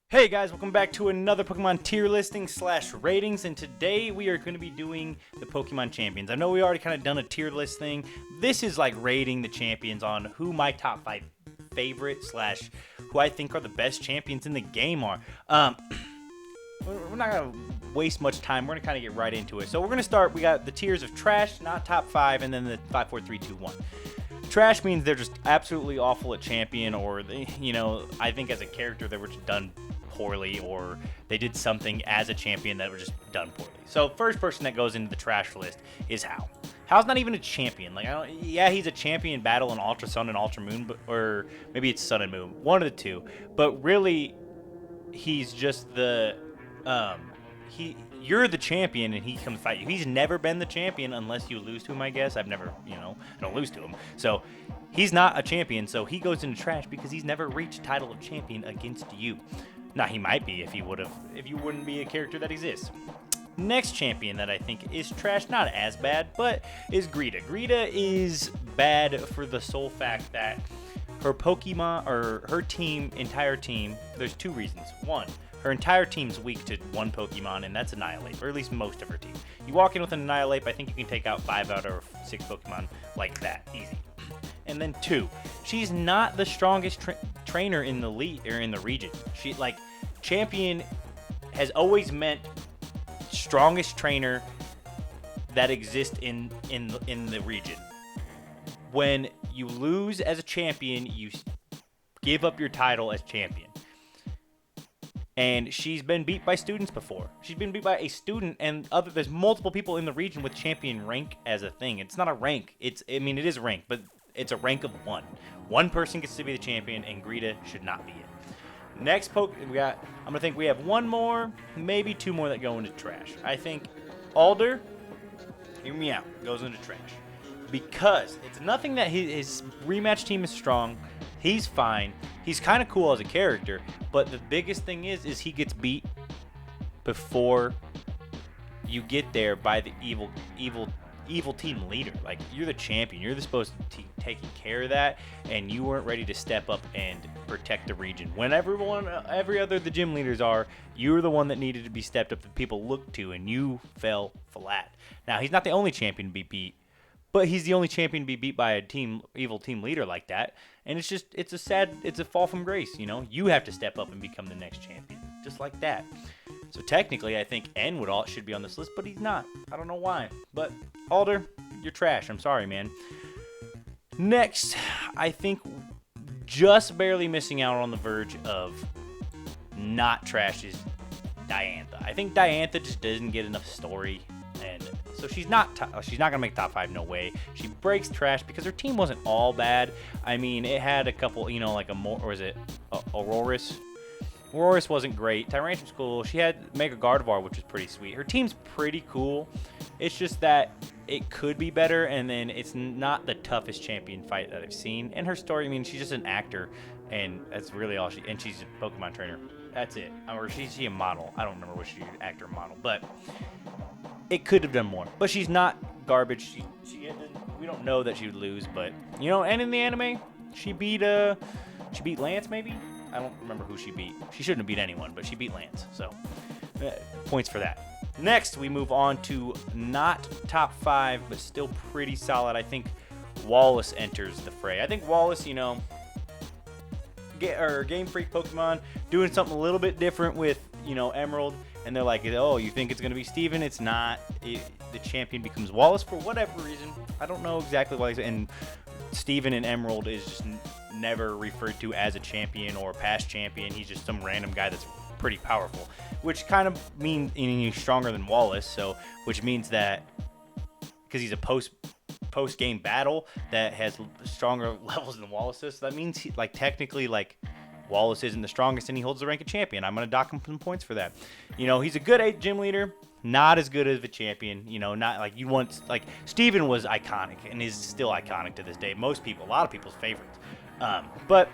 Hey guys, welcome back to another Pokemon tier listing slash ratings, and today we are going to be doing the Pokemon champions. I know we already kind of done a tier list thing. This is like rating the champions on who my top 5 favorite slash who I think are the best champions in the game are. We're not going to waste much time. We're going to kind of get right into it. So we're going to start. We got the tiers of trash, not top 5, and then the 5, 4, 3, 2, 1. Trash means they're just absolutely awful at champion, or I think as a character they were just done poorly, or they did something as a champion that was just done poorly. So first person that goes into the trash list is Hau. Hau's not even a champion. Yeah, he's a champion in battle in Ultra Sun and Ultra Moon, or maybe it's Sun and Moon, one of the two. But really, he's just you're the champion and he comes fight you. He's never been the champion unless you lose to him, I guess. I don't lose to him. So he's not a champion, so he goes into trash because he's never reached title of champion against you. Now, he might be if you wouldn't be a character that exists. Next champion that I think is trash, not as bad, but is Greta. Greta is bad for the sole fact that her Pokemon, or her entire team, there's two reasons. One, her entire team's weak to one Pokemon, and that's Annihilape, or at least most of her team. You walk in with an Annihilape, I think you can take out 5 out of 6 Pokemon like that, easy. And then 2, she's not the strongest trainer in the region. Champion has always meant strongest trainer that exists in the region. When you lose as a champion, you give up your title as champion. And she's been beat by students before. She's been beat by a student, and there's multiple people in the region with champion rank as a thing. It's not a rank. It is a rank, but it's a rank of 1. One person gets to be the champion, and Greta should not be it. Next we have one more, maybe 2 more that go into trash. I think Alder, hear me out, goes into trash. Because it's nothing that his rematch team is strong. He's fine. He's kind of cool as a character, but the biggest thing is he gets beat before you get there by the evil team leader. Like, you're the champion. You're supposed to be taking care of that, and you weren't ready to step up and protect the region. When the gym leaders are, you're the one that needed to be stepped up that people look to, and you fell flat. Now, he's not the only champion to be beat, but he's the only champion to be beat by a evil team leader like that. And it's a fall from grace, You have to step up and become the next champion, just like that. So technically, I think Enwood should be on this list, but he's not. I don't know why. But Alder, you're trash. I'm sorry, man. Next, I think just barely missing out on the verge of not trash is Diantha. I think Diantha just doesn't get enough story, and so she's not gonna make top 5. No way. She breaks trash because her team wasn't all bad. I mean, it had a couple, Aurorus. Aurorus wasn't great. Tyrantum's cool. She had Mega Gardevoir, which was pretty sweet. Her team's pretty cool. It's just that it could be better, and then it's not the toughest champion fight that I've seen. And her story, she's just an actor, and that's really all and she's a Pokemon trainer. That's it. Or she's a model. I don't remember what she's actor or model, but it could have done more. But she's not garbage. We don't know that she would lose, but and in the anime, she beat Lance maybe. I don't remember who she beat. She shouldn't have beat anyone, but she beat Lance. So, points for that. Next, we move on to not top 5, but still pretty solid. I think Wallace enters the fray. I think Wallace, Game Freak Pokemon doing something a little bit different with, Emerald. And they're like, oh, you think it's going to be Steven? It's not. The champion becomes Wallace for whatever reason. I don't know exactly why. And Steven in Emerald is just never referred to as a champion or a past champion. He's just some random guy that's pretty powerful, which kind of means he's stronger than Wallace. So, which means that because he's a post-game battle that has stronger levels than Wallace does, so that means technically Wallace isn't the strongest and he holds the rank of champion. I'm going to dock him some points for that. He's a good gym leader, not as good as a champion. Not like you want. Steven was iconic and is still iconic to this day. A lot of people's favorites. But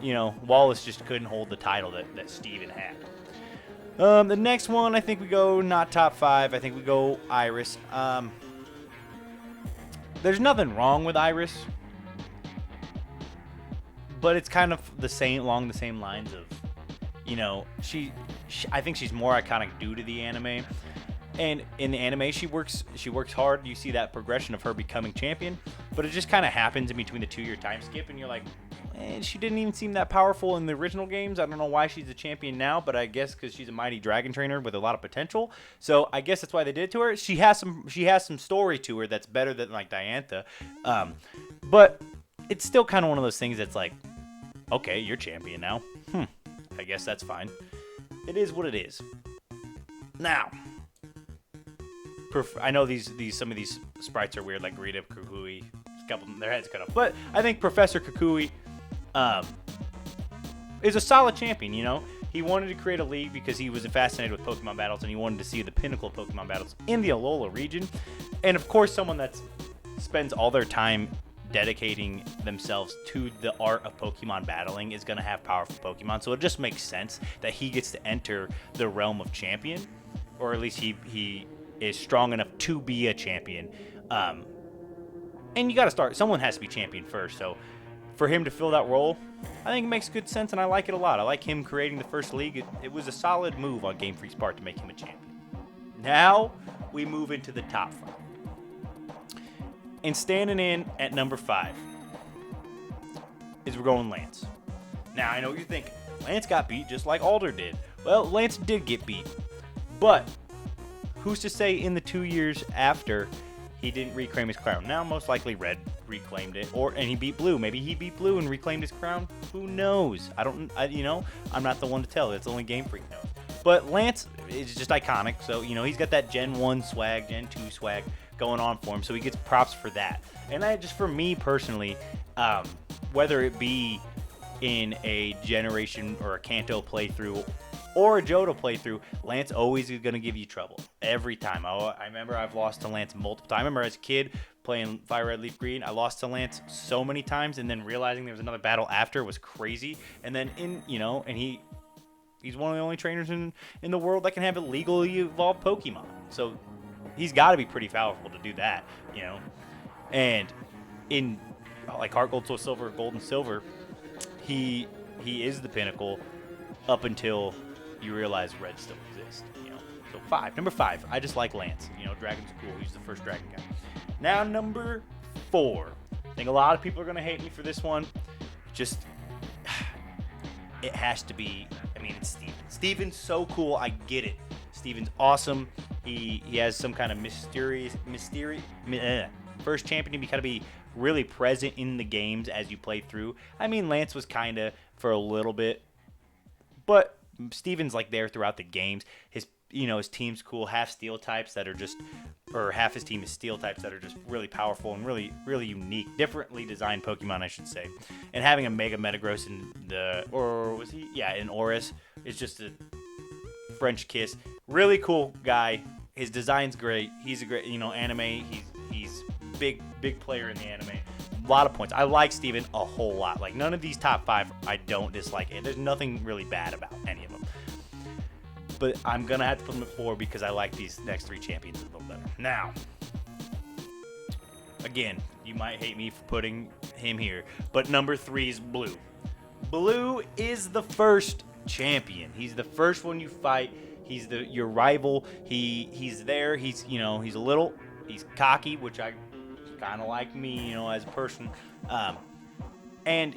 Wallace just couldn't hold the title that Steven had. The next one, I think we go not top 5. I think we go Iris. There's nothing wrong with Iris, but it's kind of along the same lines of, I think she's more iconic due to the anime. And in the anime, she works hard. You see that progression of her becoming champion, but it just kind of happens in between the 2-year time skip, and you're like, she didn't even seem that powerful in the original games. I don't know why she's a champion now, but I guess because she's a mighty dragon trainer with a lot of potential. So I guess that's why they did it to her. She has some story to her that's better than like Diantha, but it's still kind of one of those things that's like, okay, you're champion now. I guess that's fine. It is what it is. Now, I know some of these sprites are weird, like Rita Kukui. A couple, their heads cut off, but I think Professor Kukui is a solid champion. He wanted to create a league because he was fascinated with Pokemon battles, and he wanted to see the pinnacle of Pokemon battles in the Alola region. And of course, someone that spends all their time dedicating themselves to the art of Pokemon battling is going to have powerful Pokemon. So it just makes sense that he gets to enter the realm of champion, or at least he is strong enough to be a champion. And you got to start. Someone has to be champion first. So for him to fill that role, I think it makes good sense, and I like it a lot. I like him creating the first league. It was a solid move on Game Freak's part to make him a champion. Now we move into the top 5. And standing in at number 5 is we're going Lance. Now, I know what you're thinking. Lance got beat just like Alder did. Well, Lance did get beat. But who's to say in the 2 years after he didn't reclaim his crown? Now, most likely Red reclaimed it, and he beat Blue. Maybe he beat Blue and reclaimed his crown. Who knows? I'm not the one to tell. It's only Game Freak knows. But Lance is just iconic. So, he's got that Gen 1 swag, Gen 2 swag going on for him. So he gets props for that. And for me personally, whether it be in a Generation or a Kanto playthrough or a Johto playthrough, Lance always is going to give you trouble every time. I remember I've lost to Lance multiple times. I remember as a kid playing Fire Red Leaf Green, I lost to Lance so many times, and then realizing there was another battle after was crazy. And then he's one of the only trainers in the world that can have a legally evolved Pokemon. So he's got to be pretty powerful to do that, And in like Heart Gold, Soul Silver, Gold and Silver, he is the pinnacle up until you realize Red still exists, So number 5, I just like Lance. Dragon's cool. He's the first dragon guy. Now number 4. I think a lot of people are gonna hate me for this one. Just it has to be. It's Steven. Steven's so cool. I get it. Steven's awesome. He has some kind of mysterious first champion. You gotta be really present in the games as you play through. Lance was kind of for a little bit, but Steven's like there throughout the games. His team's cool. Half steel types that are just, or half his team is steel types that are just really powerful and really, really unique, differently designed Pokemon, I should say. And having a Mega Metagross in Oris is just a French kiss. Really cool guy. His design's great. He's a great, anime. He's big player in the anime. A lot of points. I like Steven a whole lot. Like, none of these top 5 I don't dislike. And there's nothing really bad about any of them. But I'm going to have to put him at 4 because I like these next 3 champions a little better. Now, again, you might hate me for putting him here, but number 3 is Blue. Blue is the first champion. He's the first one you fight. He's your rival. He's there. He's cocky, which I kind of like me, as a person. And,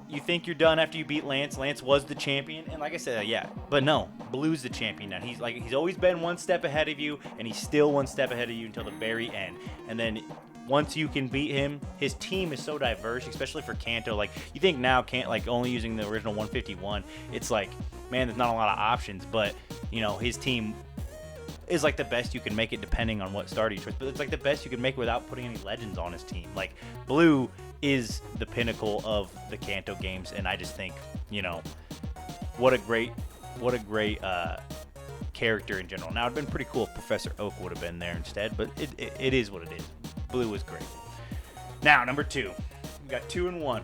you think you're done after you beat Lance. Lance was the champion. And like I said, but no, Blue's the champion now. He's always been one step ahead of you, and he's still one step ahead of you until the very end. And then once you can beat him, his team is so diverse, especially for Kanto. Like, you think now, only using the original 151, it's like, man, there's not a lot of options. But, his team is like the best you can make it depending on what starter you choose. But it's like the best you can make without putting any legends on his team. Like, Blue is the pinnacle of the Kanto games, and I just think, what a great character in general. Now, it'd been pretty cool if Professor Oak would have been there instead, but it is what it is. Blue is great. Now, number 2. We got 2 and 1.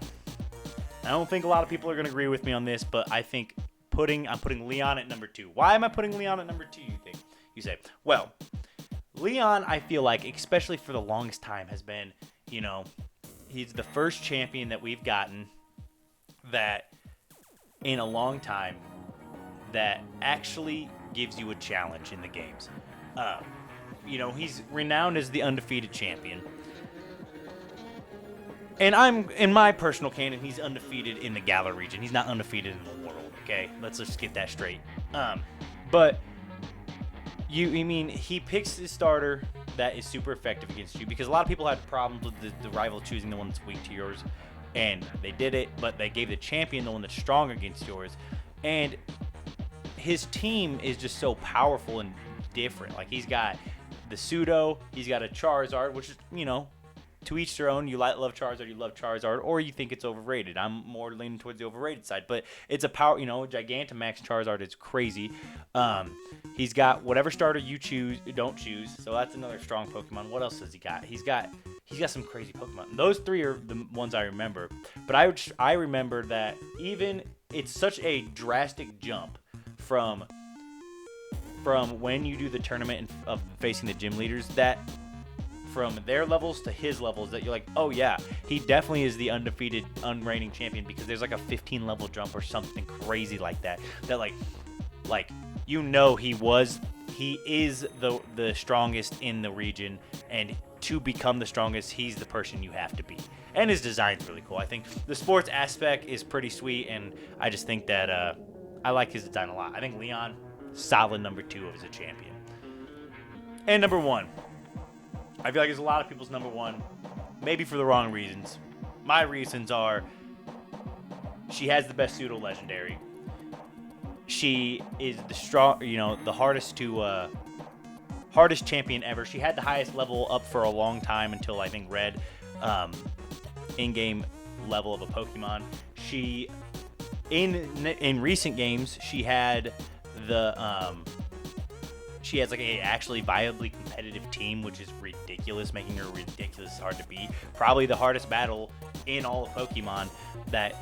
I don't think a lot of people are going to agree with me on this, but I think I'm putting Leon at number 2. Why am I putting Leon at number 2, you think? You say, well, Leon, I feel like, especially for the longest time, has been, he's the first champion that we've gotten that in a long time that actually gives you a challenge in the games. He's renowned as the undefeated champion. And I'm, in my personal canon, he's undefeated in the Galar region. He's not undefeated in the world, okay? Let's just get that straight. But he picks his starter that is super effective against you, because a lot of people had problems with the rival choosing the one that's weak to yours, and they did it, but they gave the champion the one that's strong against yours. And his team is just so powerful and different. Like, he's got the Pseudo, he's got a Charizard, which is, to each their own. You love Charizard, you love Charizard, or you think it's overrated. I'm more leaning towards the overrated side, but it's a power, Gigantamax Charizard is crazy. He's got whatever starter you don't choose, so that's another strong Pokemon. What else has he got? He's got some crazy Pokemon. Those three are the ones I remember, but I remember that even it's such a drastic jump from when you do the tournament of facing the gym leaders, that from their levels to his levels, that you're like, oh yeah, he definitely is the undefeated, unreigning champion, because there's like a 15 level jump or something crazy like that. That like he is the strongest in the region, and to become the strongest, he's the person you have to be. And his design's really cool. I think the sports aspect is pretty sweet, and I just think that I like his design a lot. I think Leon, solid number 2 as a champion. And number 1. I feel like it's a lot of people's number 1, maybe for the wrong reasons. My reasons are, she has the best pseudo legendary. She is the hardest champion ever. She had the highest level up for a long time until I think Red, in-game level of a Pokemon. She, in recent games, she had she has like a actually viably competitive team, which is ridiculous, making her ridiculous hard to beat. Probably the hardest battle in all of Pokemon that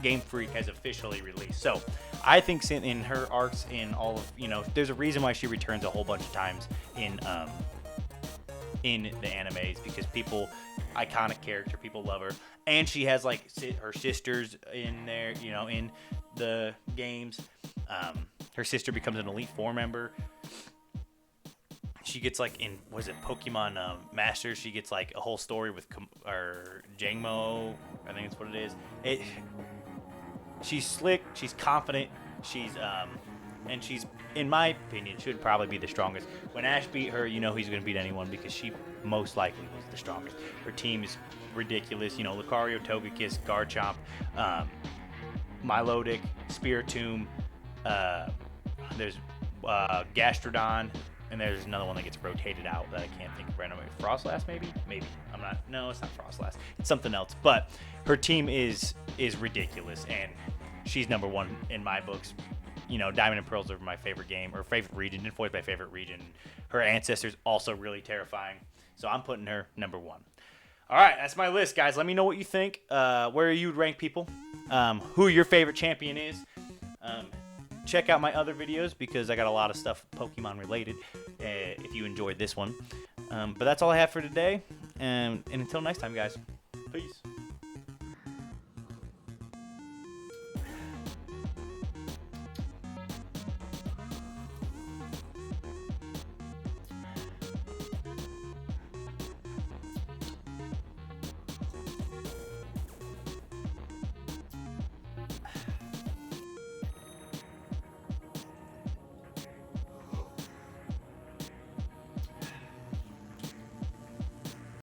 Game Freak has officially released. So I think in her arcs, in all of, there's a reason why she returns a whole bunch of times in the animes, because iconic character, people love her. And she has like her sisters in there, in the games. Her sister becomes an Elite Four member. She gets like in, Pokemon Masters, she gets like a whole story with Jangmo, I think that's what it is. She's slick, she's confident, and she's, in my opinion, should probably be the strongest. When Ash beat her, he's going to beat anyone, because she most likely was the strongest. Her team is ridiculous. Lucario, Togekiss, Garchomp, Milotic, Spiritomb, there's Gastrodon, and there's another one that gets rotated out that I can't think of right now. Frostlass, maybe? Maybe. No, it's not Frostlass. It's something else. But her team is ridiculous, and she's number 1 in my books. Diamond and Pearls are my favorite game, or favorite region. Nymphoi is my favorite region. Her ancestors also really terrifying. So I'm putting her number 1. All right, that's my list, guys. Let me know what you think. Where you would rank people. Who your favorite champion is. Check out my other videos, because I got a lot of stuff Pokemon related, if you enjoyed this one. But that's all I have for today. And until next time, guys. Peace.